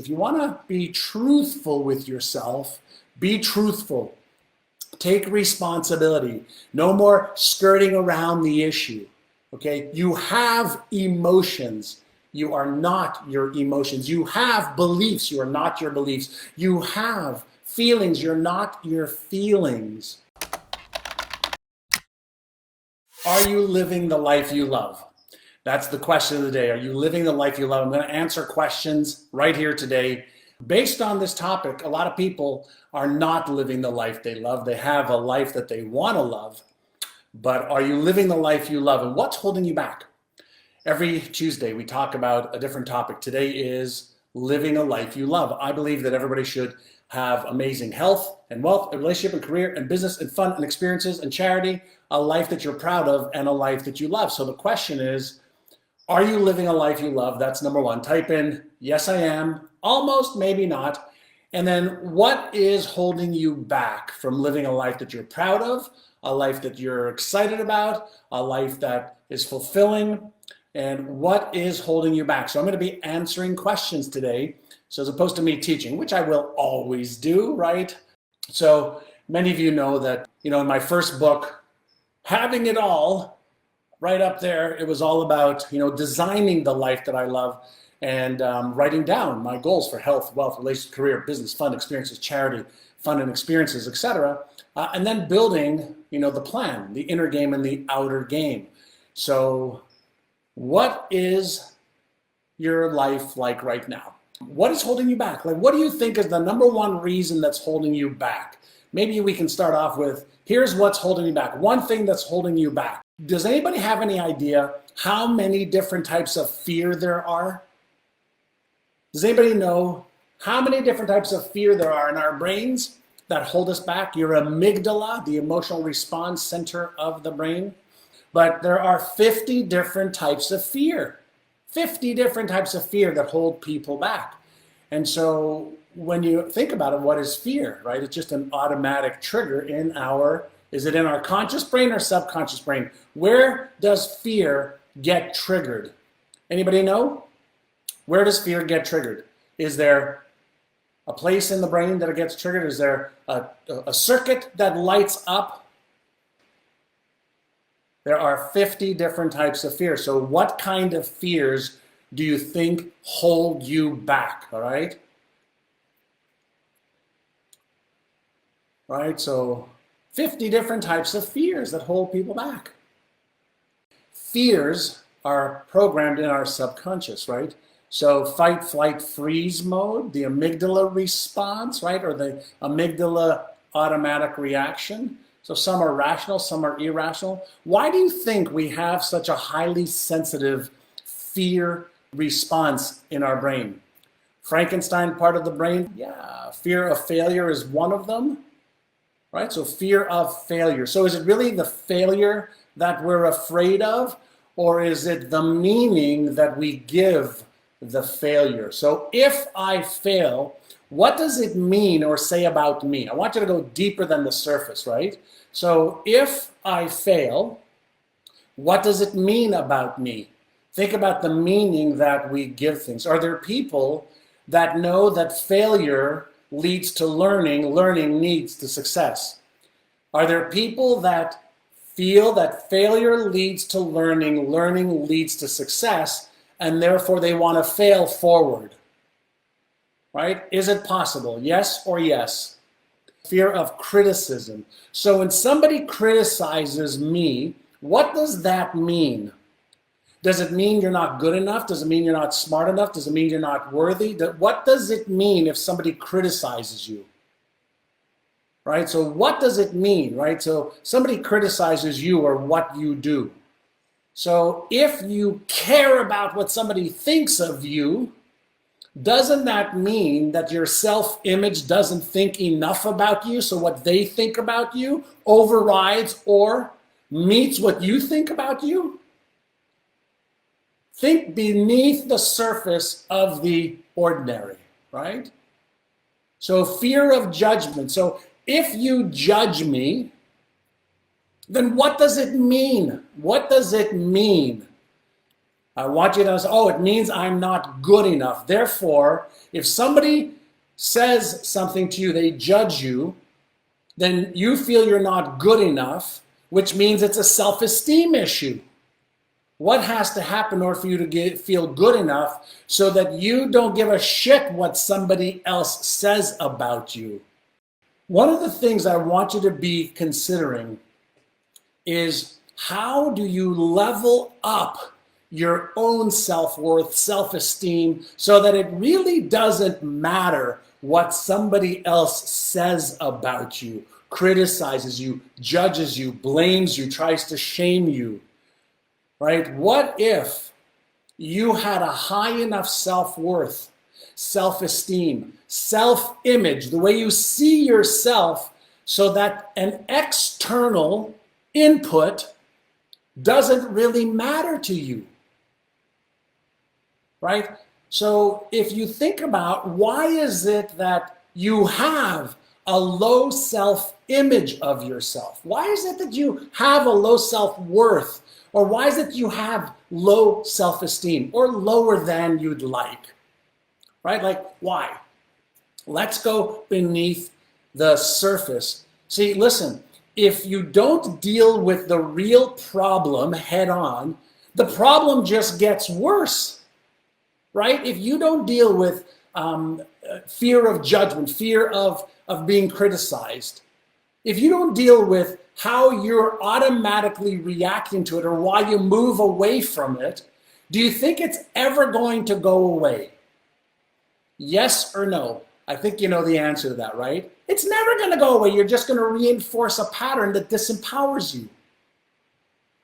If you want to be truthful with yourself, be truthful. Take responsibility. No more skirting around the issue. Okay? You have emotions. You are not your emotions. You have beliefs. You are not your beliefs. You have feelings. You're not your feelings. Are you living the life you love? That's the question of the day. Are you living the life you love? I'm going to answer questions right here today. Based on this topic, a lot of people are not living the life they love. They have a life that they want to love, but are you living the life you love? And what's holding you back? Every Tuesday, we talk about a different topic. Today is living a life you love. I believe that everybody should have amazing health and wealth, and relationship and career and business and fun and experiences and charity, a life that you're proud of and a life that you love. So the question is, are you living a life you love? That's number one. Type in, yes, I am, almost, maybe not. And then what is holding you back from living a life that you're proud of, a life that you're excited about, a life that is fulfilling, and what is holding you back? So I'm going to be answering questions today. So as opposed to me teaching, which I will always do, right? So many of you know that, in my first book, Having It All, right up there, it was all about, designing the life that I love and writing down my goals for health, wealth, relationship, career, business, fun, experiences, charity, fun and experiences, etc. And then building, the plan, the inner game and the outer game. So what is your life like right now? What is holding you back? Like, what do you think is the number one reason that's holding you back? Maybe we can start off with, here's what's holding you back. One thing that's holding you back. Does anybody have any idea how many different types of fear there are? Does anybody know how many different types of fear there are in our brains that hold us back? Your amygdala, the emotional response center of the brain. But there are 50 different types of fear. 50 different types of fear that hold people back. And so when you think about it, what is fear, right? It's just an automatic trigger in is it in our conscious brain or subconscious brain? Where does fear get triggered? Anybody know? Where does fear get triggered? Is there a place in the brain that it gets triggered? Is there a circuit that lights up? There are 50 different types of fear. So what kind of fears do you think hold you back, all right? Right, so 50 different types of fears that hold people back. Fears are programmed in our subconscious, right? So fight, flight, freeze mode, the amygdala response, right? Or the amygdala automatic reaction. So some are rational, some are irrational. Why do you think we have such a highly sensitive fear response in our brain? Frankenstein part of the brain? Yeah, fear of failure is one of them, right? So fear of failure. So is it really the failure that we're afraid of, or is it the meaning that we give the failure? So if I fail, what does it mean or say about me? I want you to go deeper than the surface, right? So if I fail, what does it mean about me? Think about the meaning that we give things. Are there people that know that failure leads to learning, learning leads to success? Are there people that feel that failure leads to learning, learning leads to success, and therefore they want to fail forward? Right? Is it possible? Yes or yes? Fear of criticism. So when somebody criticizes me, what does that mean? Does it mean you're not good enough? Does it mean you're not smart enough? Does it mean you're not worthy? What does it mean if somebody criticizes you? Right? So what does it mean? Right? So somebody criticizes you or what you do. So if you care about what somebody thinks of you, doesn't that mean that your self-image doesn't think enough about you, so what they think about you overrides or meets what you think about you? Think beneath the surface of the ordinary, right? So fear of judgment. So if you judge me, then what does it mean? What does it mean? I want you to say, oh, it means I'm not good enough. Therefore, if somebody says something to you, they judge you, then you feel you're not good enough, which means it's a self-esteem issue. What has to happen in order for you to feel good enough so that you don't give a shit what somebody else says about you? One of the things I want you to be considering is, how do you level up your own self-worth, self-esteem, so that it really doesn't matter what somebody else says about you, criticizes you, judges you, blames you, tries to shame you, right? What if you had a high enough self-worth, self-esteem, self-image, the way you see yourself, so that an external input doesn't really matter to you, right? So if you think about, why is it that you have a low self-image of yourself? Why is it that you have a low self-worth? Or why is it you have low self-esteem, or lower than you'd like, right? Like, why? Let's go beneath the surface. See, listen, if you don't deal with the real problem head on, the problem just gets worse, right? If you don't deal with fear of judgment, fear of being criticized, if you don't deal with how you're automatically reacting to it, or why you move away from it, do you think it's ever going to go away? Yes or no? I think you know the answer to that, right? It's never going to go away. You're just going to reinforce a pattern that disempowers you,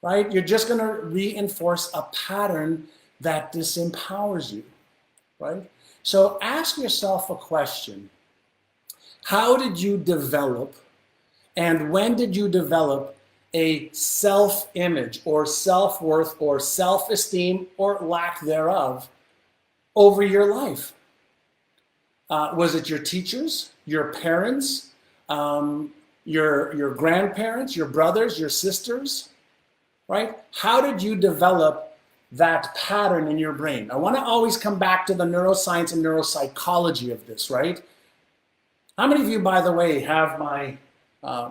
right? You're just going to reinforce a pattern that disempowers you, right? So ask yourself a question. How did you develop, and when did you develop, a self-image or self-worth or self-esteem, or lack thereof, over your life? Was it your teachers, your parents, your grandparents, your brothers, your sisters, right? How did you develop that pattern in your brain? I want to always come back to the neuroscience and neuropsychology of this, right? How many of you, by the way, have my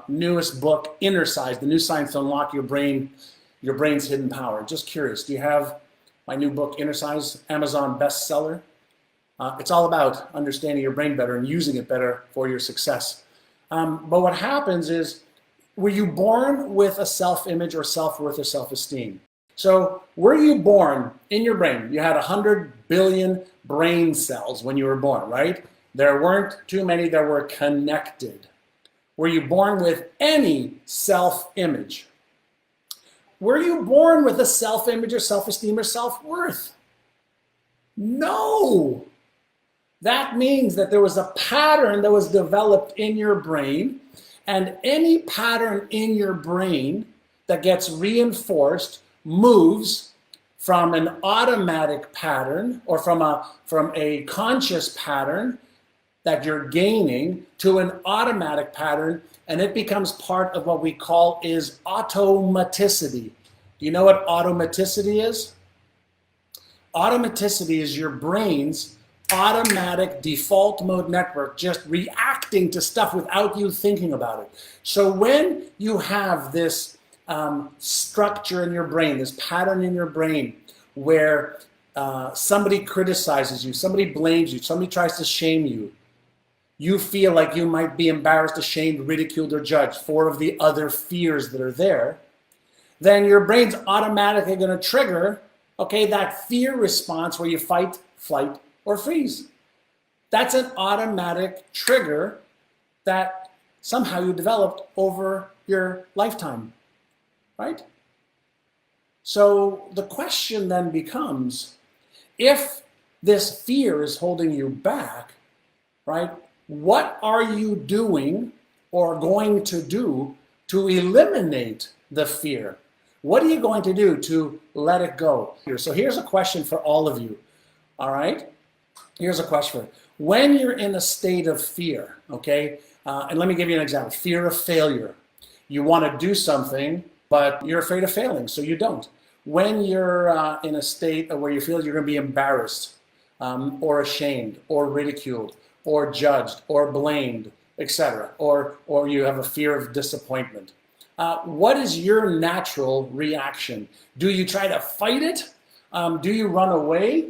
newest book, Inner Size, The New Science to Unlock Your Brain's Hidden Power? Just curious, do you have my new book, Inner Size, Amazon bestseller? It's all about understanding your brain better and using it better for your success. But what happens is, were you born with a self-image or self-worth or self-esteem? So were you born in your brain? You had 100 billion brain cells when you were born, right? There weren't too many that were connected. Were you born with any self-image? Were you born with a self-image or self-esteem or self-worth? No. That means that there was a pattern that was developed in your brain, and any pattern in your brain that gets reinforced moves from an automatic pattern, or from a conscious pattern that you're gaining, to an automatic pattern, and it becomes part of what we call is automaticity. Do you know what automaticity is? Automaticity is your brain's automatic default mode network, just reacting to stuff without you thinking about it. So when you have this structure in your brain, this pattern in your brain, where somebody criticizes you, somebody blames you, somebody tries to shame you, you feel like you might be embarrassed, ashamed, ridiculed, or judged, 4 of the other fears that are there, then your brain's automatically going to trigger, okay, that fear response where you fight, flight, or freeze. That's an automatic trigger that somehow you developed over your lifetime, right? So the question then becomes, if this fear is holding you back, right, what are you doing or going to do to eliminate the fear? What are you going to do to let it go? So here's a question for all of you, all right? Here's a question. When you're in a state of fear, okay, and let me give you an example, fear of failure. You want to do something, but you're afraid of failing, so you don't. when you're in a state where you feel you're going to be embarrassed or ashamed or ridiculed or judged or blamed, etc., or you have a fear of disappointment. What is your natural reaction? Do you try to fight it? Do you run away?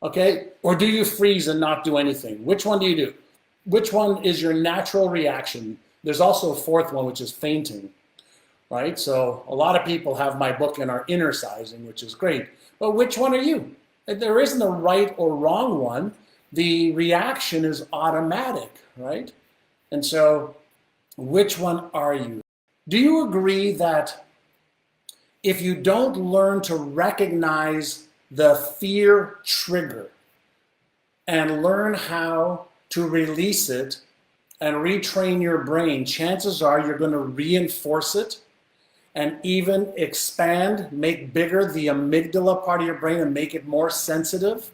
Okay, or do you freeze and not do anything? Which one do you do? Which one is your natural reaction? There's also a fourth one, which is fainting, right? So a lot of people have my book and are inner sizing, which is great. But which one are you? There isn't a right or wrong one. The reaction is automatic, right? And so which one are you? Do you agree that if you don't learn to recognize the fear trigger and learn how to release it and retrain your brain, chances are you're going to reinforce it and even expand, make bigger the amygdala part of your brain and make it more sensitive?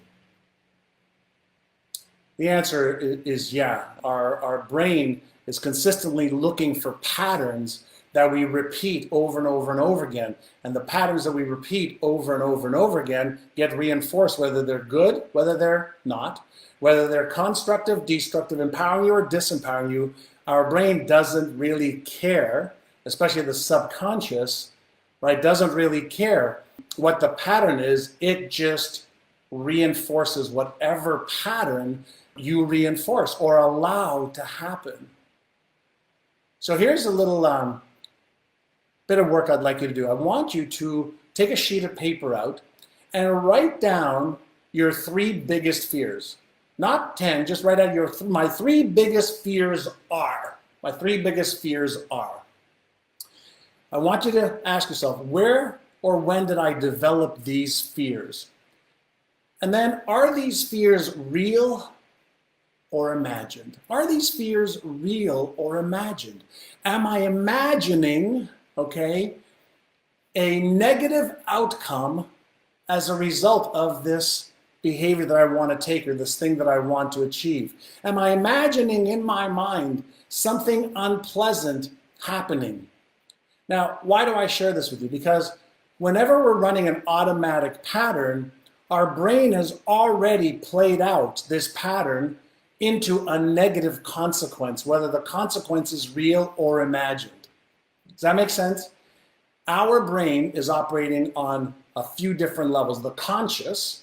The answer is yeah. Our brain is consistently looking for patterns that we repeat over and over and over again. And the patterns that we repeat over and over and over again get reinforced, whether they're good, whether they're not, whether they're constructive, destructive, empowering you or disempowering you. Our brain doesn't really care, especially the subconscious, right? Doesn't really care what the pattern is. It just reinforces whatever pattern you reinforce or allow to happen. So here's a little bit of work I'd like you to do. I want you to take a sheet of paper out and write down your 3 biggest fears. Not 10, just write out my 3 biggest fears are. My 3 biggest fears are. I want you to ask yourself, where or when did I develop these fears? And then, are these fears real or imagined? Are these fears real or imagined? Am I imagining, okay, a negative outcome as a result of this behavior that I want to take or this thing that I want to achieve? Am I imagining in my mind something unpleasant happening? Now, why do I share this with you? Because whenever we're running an automatic pattern, our brain has already played out this pattern into a negative consequence, whether the consequence is real or imagined. Does that make sense? Our brain is operating on a few different levels, the conscious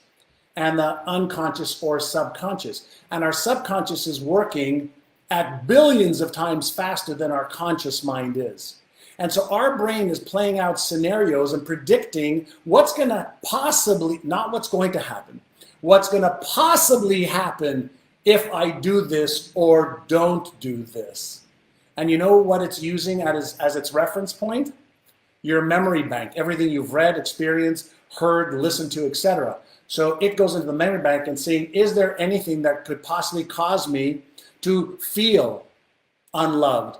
and the unconscious or subconscious. And our subconscious is working at billions of times faster than our conscious mind is. And so our brain is playing out scenarios and predicting what's going to possibly, not what's going to happen, what's going to possibly happen if I do this or don't do this. And you know what it's using as its reference point? Your memory bank, everything you've read, experienced, heard, listened to, etc. So it goes into the memory bank and saying, is there anything that could possibly cause me to feel unloved,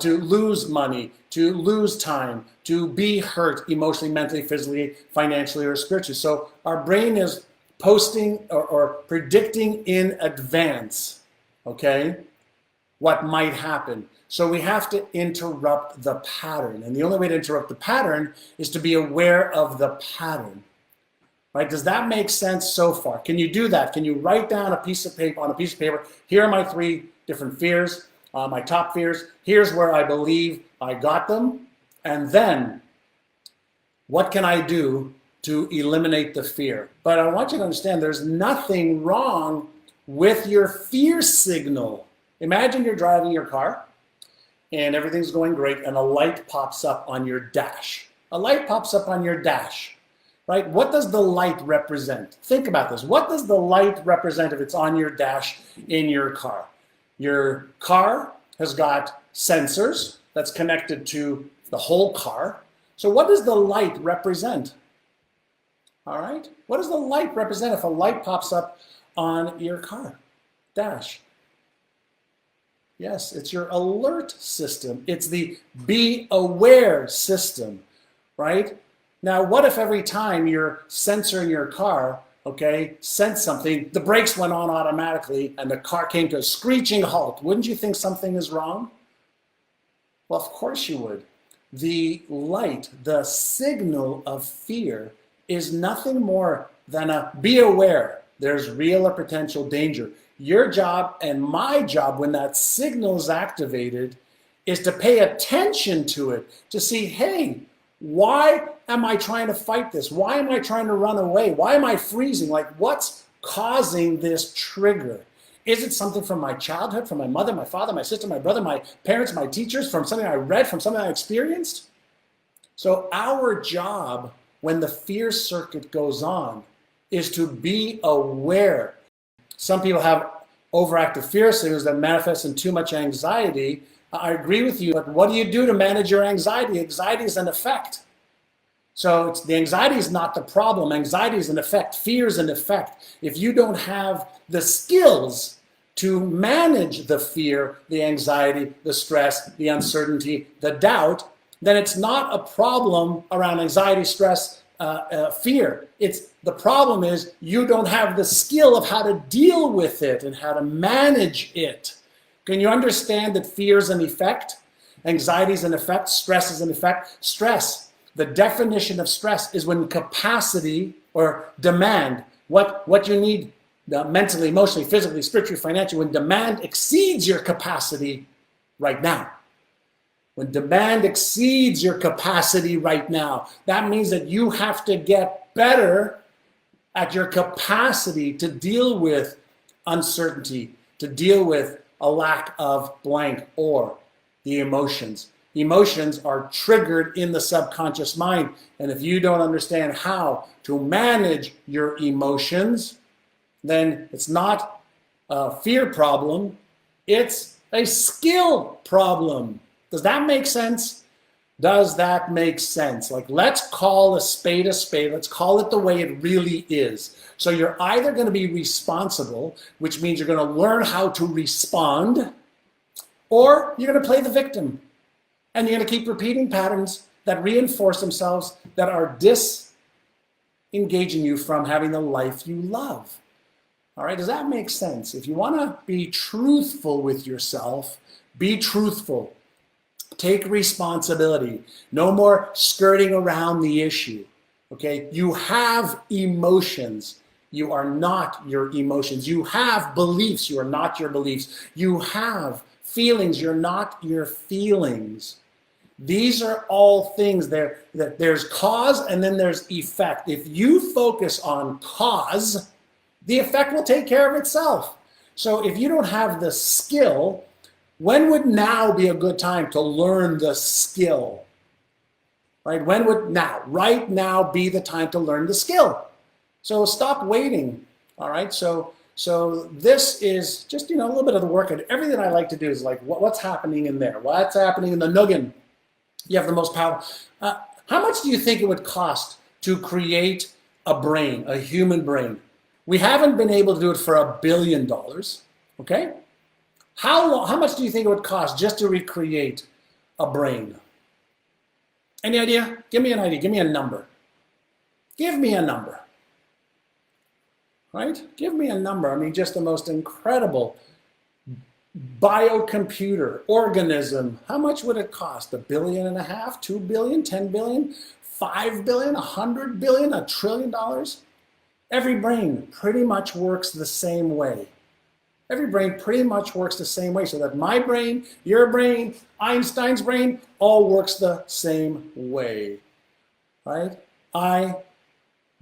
to lose money, to lose time, to be hurt emotionally, mentally, physically, financially, or spiritually? So our brain is posting or predicting in advance, okay, what might happen. So we have to interrupt the pattern. And the only way to interrupt the pattern is to be aware of the pattern. Right? Does that make sense so far? Can you do that? Can you write down on a piece of paper, here are my 3 different fears, my top fears. Here's where I believe I got them. And then what can I do to eliminate the fear? But I want you to understand there's nothing wrong with your fear signal. Imagine you're driving your car and everything's going great and a light pops up on your dash. A light pops up on your dash, right? What does the light represent? Think about this. What does the light represent if it's on your dash in your car? Your car has got sensors that's connected to the whole car. So what does the light represent? All right? What does the light represent if a light pops up on your car dash? Yes, it's your alert system. It's the be aware system, right? Now, what if every time your sensor in your car, okay, sensed something, the brakes went on automatically and the car came to a screeching halt? Wouldn't you think something is wrong? Well, of course you would. The light, the signal of fear is nothing more than a be aware. There's real or potential danger. Your job and my job when that signal is activated is to pay attention to it, to see, hey, why am I trying to fight this? Why am I trying to run away? Why am I freezing? Like, what's causing this trigger? Is it something from my childhood, from my mother, my father, my sister, my brother, my parents, my teachers, from something I read, from something I experienced? So our job when the fear circuit goes on is to be aware. Some people have overactive fear signals that manifest in too much anxiety. I agree with you, but what do you do to manage your anxiety? Anxiety is an effect. So the anxiety is not the problem. Anxiety is an effect. Fear is an effect. If you don't have the skills to manage the fear, the anxiety, the stress, the uncertainty, the doubt, then it's not a problem around anxiety, stress, fear. The problem is you don't have the skill of how to deal with it and how to manage it. Can you understand that fear is an effect? Anxiety is an effect. Stress is an effect. Stress, the definition of stress is when capacity or demand, what you need mentally, emotionally, physically, spiritually, financially, when demand exceeds your capacity right now. When demand exceeds your capacity right now, that means that you have to get better at your capacity to deal with uncertainty, to deal with a lack of blank or the emotions. Emotions are triggered in the subconscious mind. And if you don't understand how to manage your emotions, then it's not a fear problem, it's a skill problem. Does that make sense? Does that make sense? Like, let's call a spade a spade. Let's call it the way it really is. So you're either going to be responsible, which means you're going to learn how to respond, or you're going to play the victim. And you're going to keep repeating patterns that reinforce themselves, that are disengaging you from having the life you love. All right, does that make sense? If you want to be truthful with yourself, be truthful. Take responsibility. No more skirting around the issue. Okay? You have emotions. You are not your emotions. You have beliefs. You are not your beliefs. You have feelings. You're not your feelings. These are all things there. That there's cause and then there's effect. If you focus on cause, the effect will take care of itself. So if you don't have the skill, when would now be a good time to learn the skill? Right? When would now? Right now be the time to learn the skill. So stop waiting. All right? So this is just, a little bit of the work. And everything I like to do is like, what's happening in there? What's happening in the noggin? You have the most power. How much do you think it would cost to create a brain, a human brain? We haven't been able to do it for $1 billion. Okay? How much do you think it would cost just to recreate a brain? Any idea? Give me an idea. Give me a number. Give me a number. Right? Give me a number. I mean, just the most incredible biocomputer organism. How much would it cost? $1.5 billion, $2 billion, $10 billion, $5 billion, $100 billion, $1 trillion? Every brain pretty much works the same way. Every brain pretty much works the same way, so that my brain, your brain, Einstein's brain, all works the same way, right? I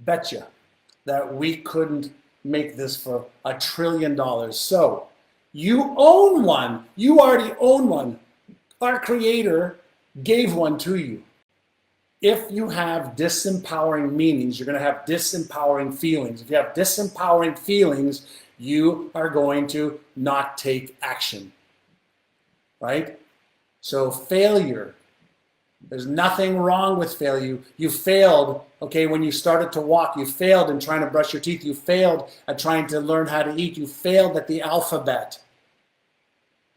bet you that we couldn't make this for $1 trillion. So you own one. You already own one. Our Creator gave one to you. If you have disempowering meanings, you're going to have disempowering feelings. If you have disempowering feelings, you are going to not take action, right? So failure, there's nothing wrong with failure. You failed, okay, when you started to walk. You failed in trying to brush your teeth. You failed at trying to learn how to eat. You failed at the alphabet.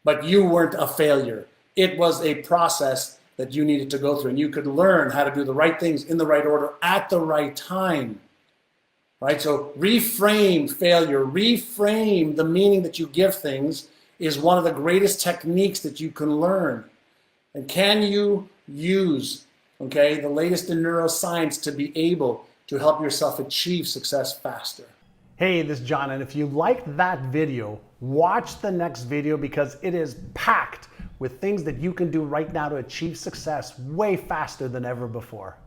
But you weren't a failure. It was a process that you needed to go through, and you could learn how to do the right things in the right order at the right time. Right? So reframe failure, reframe the meaning that you give things is one of the greatest techniques that you can learn. And can you use, okay, the latest in neuroscience to be able to help yourself achieve success faster. Hey, this is John, and if you liked that video, watch the next video because it is packed with things that you can do right now to achieve success way faster than ever before.